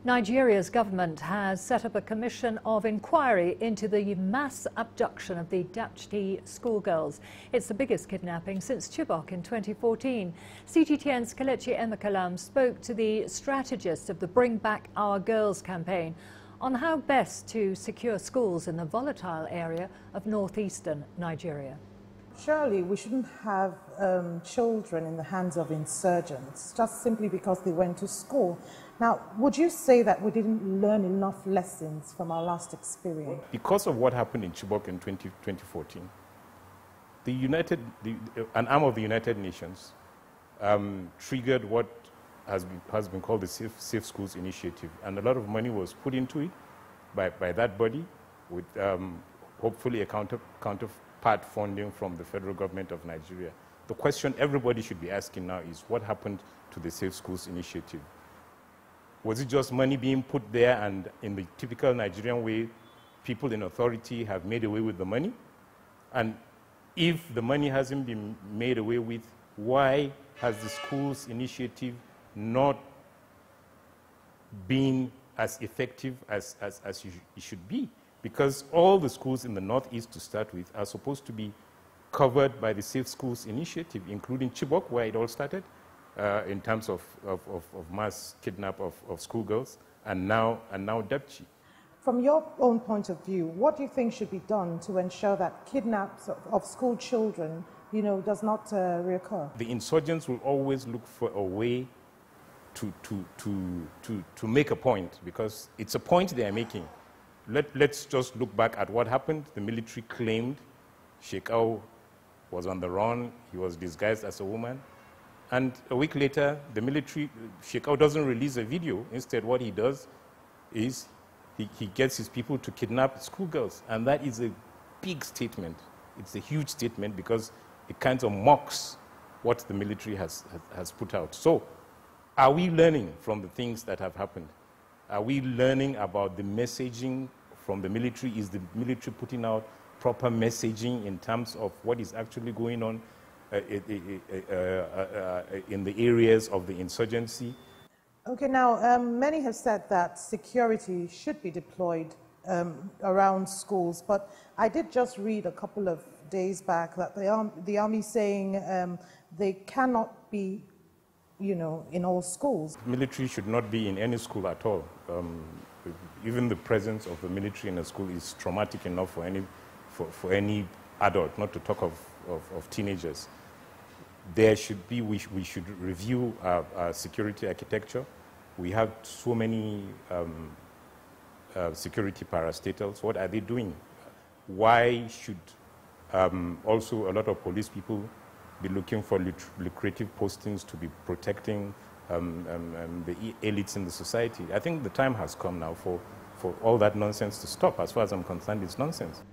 Nigeria's government has set up a commission of inquiry into the mass abduction of the Dapchi schoolgirls. It's the biggest kidnapping since Chibok in 2014. CGTN's Kelechi Eme-kalam spoke to the strategist of the Bring Back Our Girls campaign on how best to secure schools in the volatile area of northeastern Nigeria. Surely we shouldn't have children in the hands of insurgents just simply because they went to school. Now, would you say that we didn't learn enough lessons from our last experience? Because of what happened in Chibok in 2014, an arm of the United Nations triggered what has been called the Safe Schools Initiative, and a lot of money was put into it by that body with hopefully a counterpart funding from the federal government of Nigeria. The question everybody should be asking now is, what happened to the Safe Schools Initiative? Was it just money being put there, and in the typical Nigerian way, people in authority have made away with the money? And if the money hasn't been made away with, why has the schools initiative not been as effective as it should be? Because all the schools in the Northeast, to start with, are supposed to be covered by the Safe Schools Initiative, including Chibok, where it all started, in terms of mass kidnap of schoolgirls, and now Dapchi. From your own point of view, what do you think should be done to ensure that kidnaps of school children, does not reoccur? The insurgents will always look for a way to make a point, because it's a point they are making. Let's just look back at what happened. The military claimed Shekau was on the run, he was disguised as a woman. And a week later, the military, Shekau doesn't release a video. Instead, what he does is he gets his people to kidnap schoolgirls. And that is a big statement. It's a huge statement because it kind of mocks what the military has put out. So, are we learning from the things that have happened? Are we learning about the messaging from the military? Is the military putting out proper messaging in terms of what is actually going on in the areas of the insurgency? Okay, now many have said that security should be deployed around schools, but I did just read a couple of days back that the army saying they cannot be, in all schools. Military should not be in any school at all. Even the presence of the military in a school is traumatic enough for any adult, not to talk of teenagers. There should be, we should review our security architecture. We have so many security parastatals. What are they doing? Why should also a lot of police people be looking for lucrative postings to be protecting the elites in the society? I think the time has come now for all that nonsense to stop. As far as I'm concerned, it's nonsense.